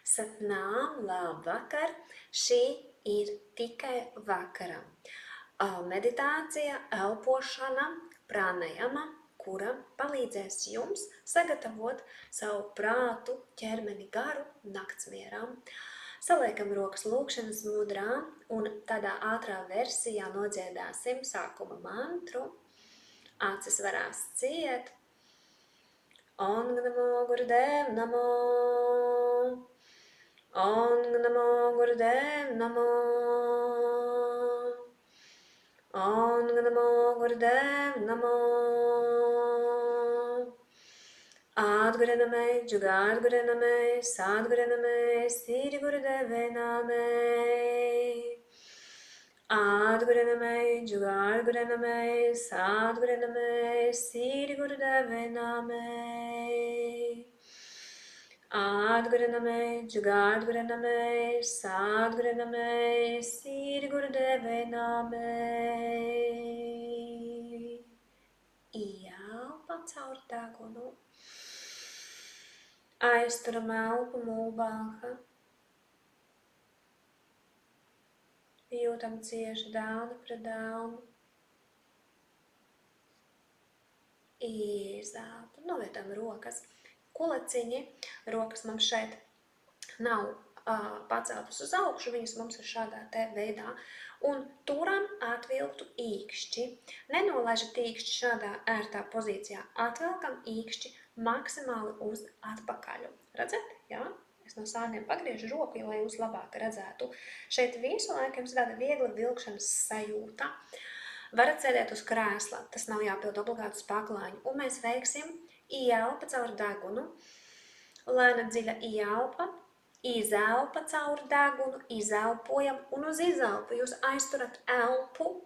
Satnām, labvakar! Šī ir tikai vakaram. Meditācija, elpošana, pranajama, kura palīdzēs jums sagatavot savu prātu, ķermeni garu naktsmieram. Saliekam rokas lūkšanas mudrā un tādā ātrā versijā nodziedāsim sākuma mantru. Acis varās ciet. Om namo Gurudev namo. Om namo Gurudev namo. Om namo Gurudev namo. Adguranamai, Jugadguranamai, Sadguranamai, Siri Gurudeve namai. Adguranamai, Jugadguranamai, Sadguranamai, Siri Gurudeve namai. Adguranamai, Jugadguranamai, Sadguranamai, Siri Gurudeve namai. Ielpa caur degunu. Aizturam elpu mūlbāha. Jūtam cieši dēlni pret dēlnu. Izelpu. Novietojam rokas. Kulaciņi. Rokas mums šeit nav paceltas uz augšu. Viņas mums ir šādā te veidā. Un turam atvilktu īkšķi. Nenolaižat īkšķi šādā ērtā pozīcijā. Atvelkam īkšķi maksimāli uz atpakaļu. Redzat? Jā? Es no sāniem pagriežu roku, lai jūs labāk redzētu. Šeit visu laiku jums tāda viegla vilkšanas sajūta. Varat sēdēt uz krēsla, tas nav jāpild obligāti uz paklāņu. Un mēs veiksim ieelpa caur degunu. Lēna dziļa ieelpa, izelpa caur degunu, izelpojam un uz izelpu jūs aizturat elpu,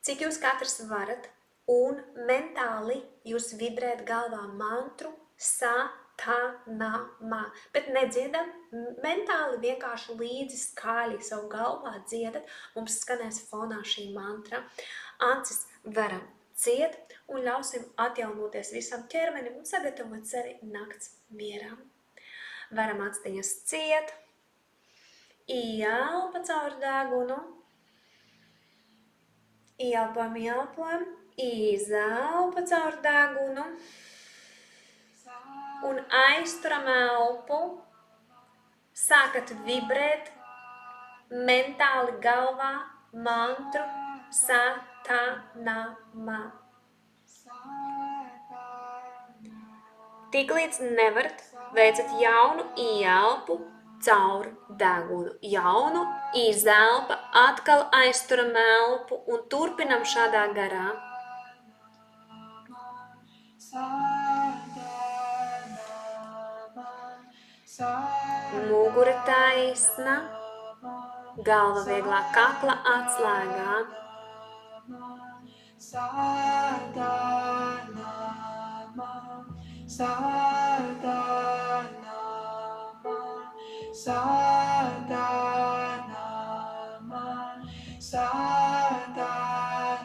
cik jūs katrs varat. Un mentāli jūs vibrēt galvā mantru Satanama. Bet nedziedam mentāli vienkārši līdzi skaļi savu galvā dziedat. Mums skanēs fonā šī mantra. Acis varam ciet un ļausim atjaunoties visam ķermenim un sagatavot sevi nakts mieram. Varam actiņas ciet. Ielpa caur degunu. Ielpojam, ielpojam. Izelpa caur degunu un aizturam elpu, sākat vibrēt mentāli galvā mantru Satanama. Tiklīdz nevarat, veicat jaunu ielpu caur degunu. Jaunu izelpa, atkal aizturam elpu un turpinam šādā garā. Mugura taisna, galva vieglā kakla atslēgā.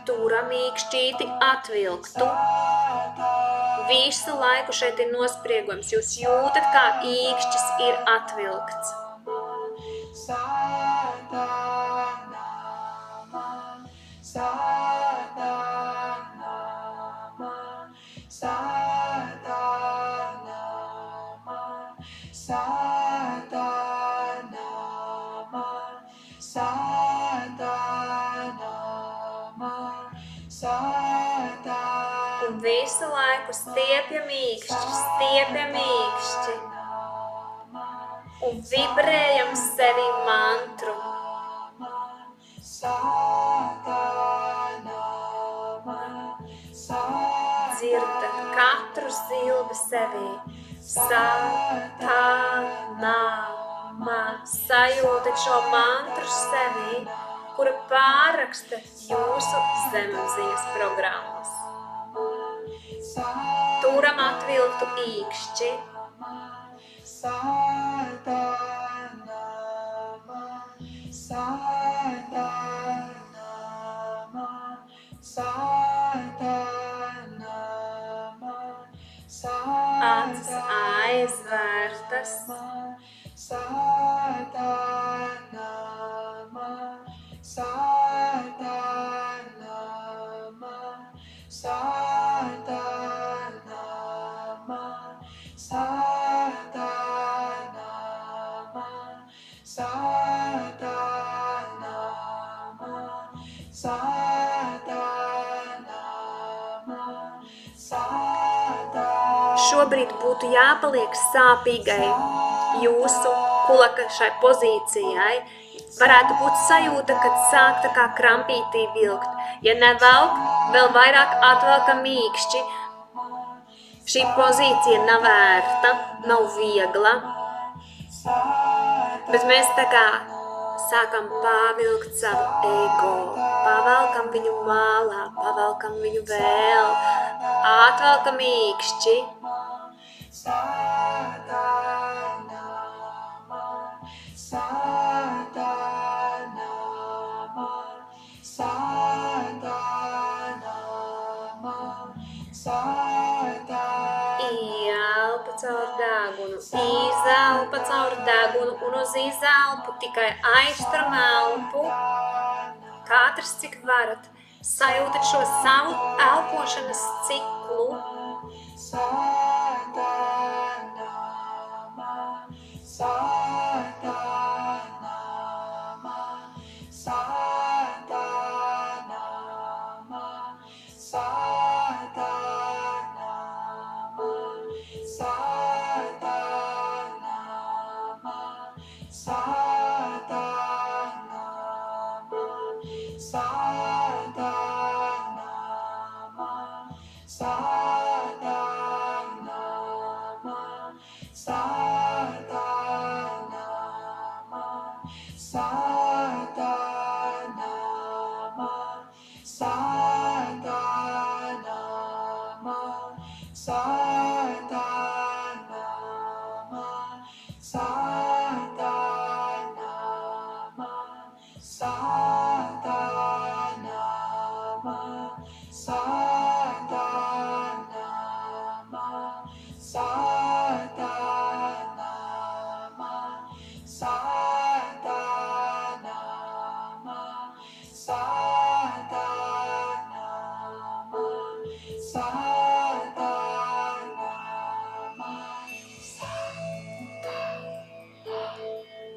Turam īkšķīti atvilktu. Visu laiku šeit ir nospriegums. Jūs jūtat, kā īkšķis ir atvilkts. Un visu laiku stiepjam īkšķi un vibrējam sevi mantru. Dzirdat katru zilbi sevī. Satanama. Sajūtat šo mantru sevī, kura pārraksta jūsu zemapziņas programmas. Turam atvilktu īkšķi. Satanama. acis aizvērtas. Šobrīd būtu jāpaliek sāpīgai jūsu kulaka šai pozīcijai. Varētu būt sajūta, kad sāk tā kā krampītī vilkt. Ja nevelk, vēl vairāk atvelkam mīkšķi. Šī pozīcija nav ērta, nav viegla. Bet mēs tā kā sākam pavilkt savu ego, pavelkam viņu mālā, pavelkam viņu vēl, atvelkam mīkšķi. Ieelpa caur degunu, izelpa caur degunu un uz izelpu tikai aizturam elpu. Katrs cik varat, sajūtat šo savu elpošanas ciklu.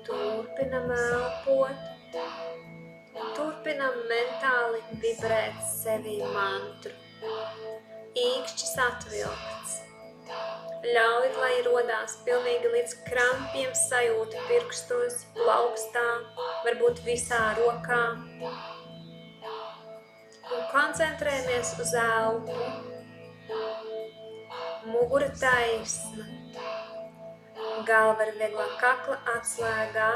Turpinam elpot, turpinam mentāli vibrēt sevī mantru. Īkšķis atvilkts. Ļaujiet, lai rodās pilnīgi līdz krampiem sajūta pirkstos, plaukstā, varbūt visā rokā. Un koncentrējamies uz elpu. Mugura taisna. Galva ir vieglā kakla atslēgā.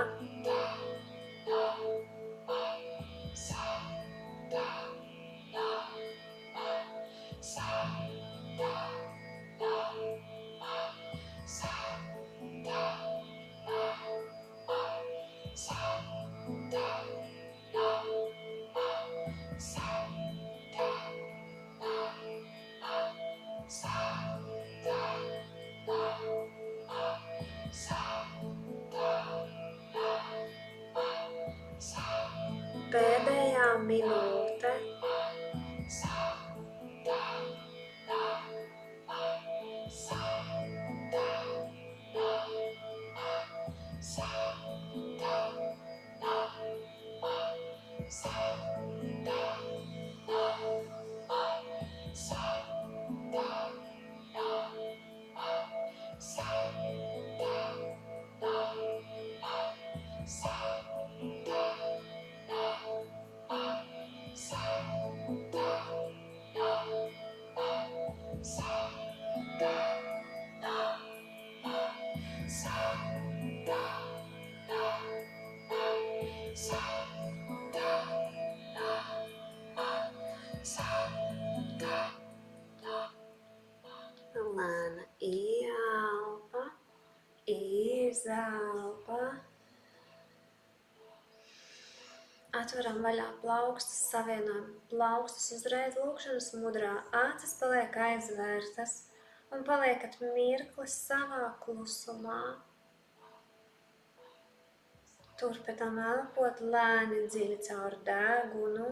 Pēdējā minūte. Lēna ieelpa, izelpa. Atveram vaļā plaukstas, savienojam plaukstas uzreiz lūkšanas mudrā. Acis paliek aizvērstas. Un paliekat mirkli savā klusumā. Turpinām elpot lēni dziļi caur degunu.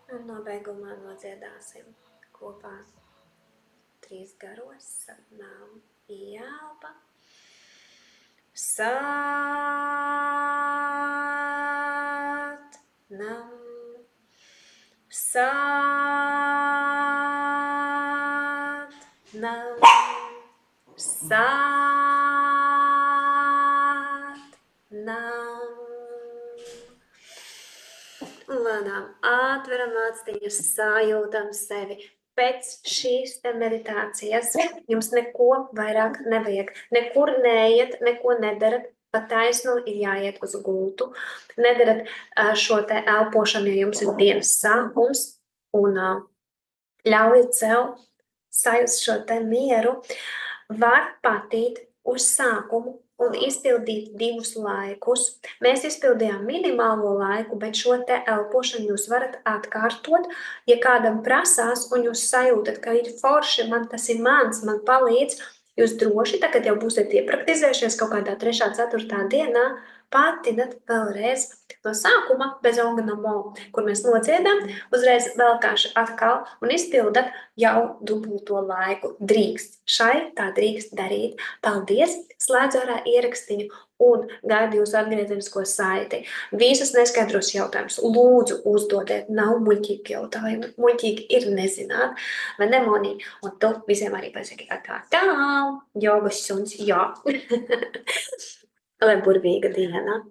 Un nobeigumā nodziedāsim kopā 3 garos sapnām. Ielpa. Sat nam. Sat nam. Sat nam. Lēnām atveram aciņas, sajūtam sevi. Pēc šīs meditācijas jums neko vairāk nevajag. Nekur neiet, neko nedarat. Pa taisnu ir jāiet uz gultu. Nedarat šo te elpošanu, ja jums ir dienas sākums. Un ļaujiet sev sajust šo te mieru. Var patīt uz sākumu un izpildīt 2 laikus. Mēs izpildījām minimālo laiku, bet šo te elpošanu jūs varat atkārtot. Ja kādam prasās un jūs sajūtat, ka ir forši, man tas ir mans, man palīdz, jūs droši, tagad jau būsiet iepraktizējušies kaut kādā 3., 4. dienā, patinat vēlreiz no sākuma bez onga namo, kur mēs nodziedam, uzreiz velkāši atkal un izpildat jau dubulto laiku. Drīkst. Šai tā drīkst darīt. Paldies! Slēdzu ārā ierakstiņu un gaidu jūsu atgriezenisko saiti. Visus neskaidros jautājumus lūdzu uzdodiet. Nav muļķīgi jautājumi. Muļķīgi ir nezināt. Vai ne, Monī? Un tu visiem arī pasaki tā. Jogas suns, jā. Lai burvīga diena.